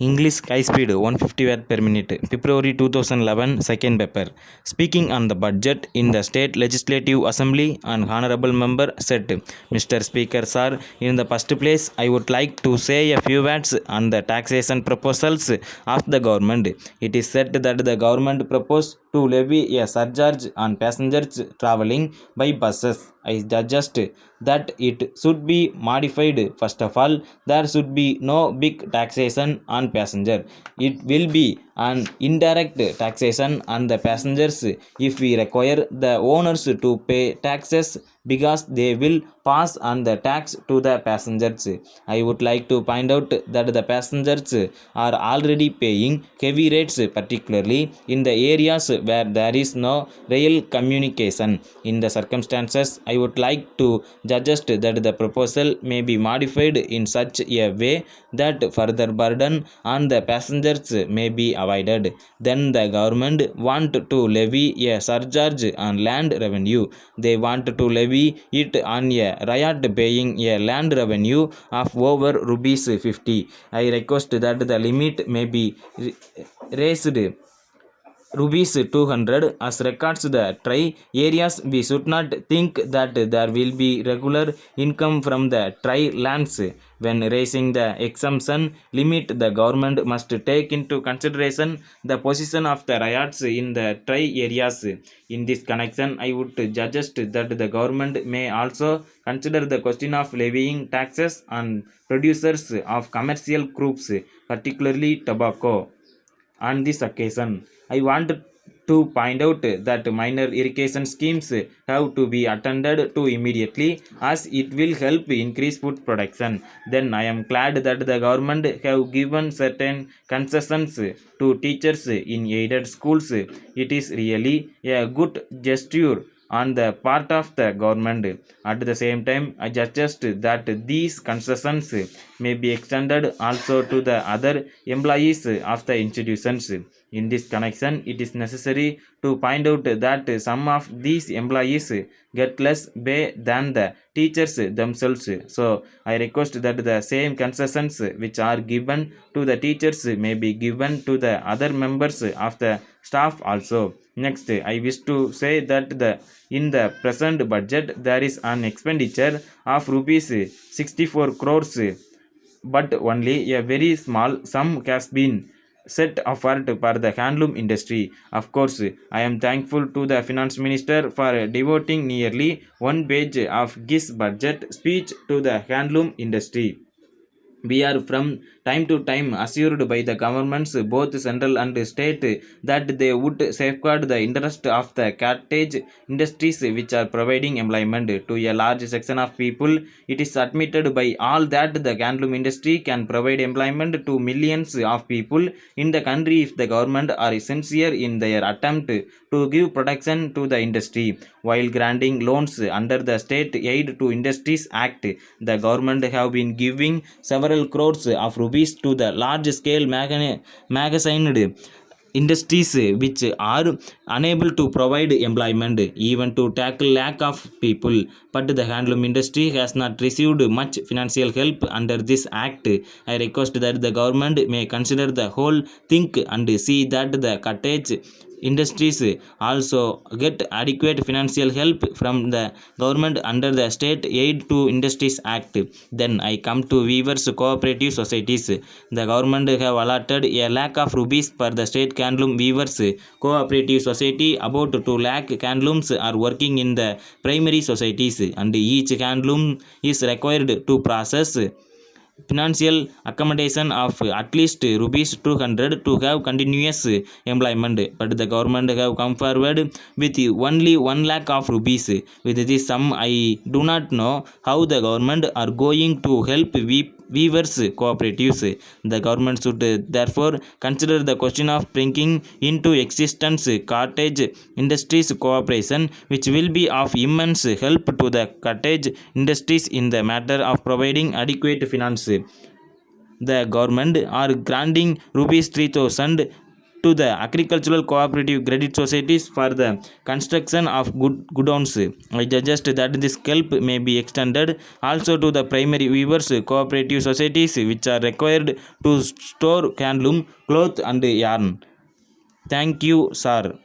English high speed 150 watt per minute. February 2011 second paper. Speaking on the budget in the state legislative assembly, an honorable member said, Mr. Speaker sir, in the first place I would like to say a few words on the taxation proposals of the government. It is said that the government proposed to levy a surcharge on passengers traveling by buses. I suggest that it should be modified. First of all, there should be no big taxation on passenger. It will be an indirect taxation on the passengers if we require the owners to pay taxes because they will pass on the tax to the passengers. I would like to point out that the passengers are already paying heavy rates, particularly in the areas where there is no rail communication. In the circumstances, I would like to suggest that the proposal may be modified in such a way that further burden on the passengers may be avoided. Then the government want to levy a surcharge on land revenue. They want to levy it on a riot paying a land revenue of over rupees 50. I request that the limit may be raised rupees 200. As regards the tri areas, we should not think that there will be regular income from the tri lands. When raising the exemption limit, the government must take into consideration the position of the riots in the tri areas. In this connection, I would suggest that the government may also consider the question of levying taxes on producers of commercial crops, particularly tobacco. On this occasion, I want to point out that minor irrigation schemes have to be attended to immediately as it will help increase food production. Then I am glad that the government have given certain concessions to teachers in aided schools. It is really a good gesture on the part of the government. At the same time, I suggest that these concessions may be extended also to the other employees of the institutions. In this connection, it is necessary to point out that some of these employees get less pay than the teachers themselves. So, I request that the same concessions which are given to the teachers may be given to the other members of the staff also. Next, I wish to say that in the present budget there is an expenditure of rupees 64 crores, but only a very small sum has been set apart for the handloom industry. Of course, I am thankful to the finance minister for devoting nearly one page of his budget speech to the handloom industry. We are from time to time assured by the governments, both central and state, that they would safeguard the interest of the cottage industries which are providing employment to a large section of people. It is admitted by all that the handloom industry can provide employment to millions of people in the country if the government are sincere in their attempt to give protection to the industry. While granting loans under the State Aid to Industries Act, the government have been giving several crores of rupees to the large scale magazined industries which are unable to provide employment even to tackle lack of people, but the handloom industry has not received much financial help under this act. I request that the government may consider the whole thing and see that the cottage industries also get adequate financial help from the government under the State Aid to Industries Act. Then I come to weavers cooperative societies. The government have allotted a lakh of rupees for the state handloom weavers cooperative society. About 2 lakh handlooms are working in the primary societies, and each handloom is required to process financial accommodation of at least rupees 200 to have continuous employment, but the government have come forward with only 1 lakh of rupees. With this sum, I do not know how the government are going to help weavers cooperatives. The government should therefore consider the question of bringing into existence cottage industries cooperation, which will be of immense help to the cottage industries in the matter of providing adequate finance. The government are granting rupees 3000 to the agricultural cooperative credit societies for the construction of godowns. I suggest that this help may be extended also to the primary weavers cooperative societies which are required to store handloom, cloth and yarn. Thank you, sir.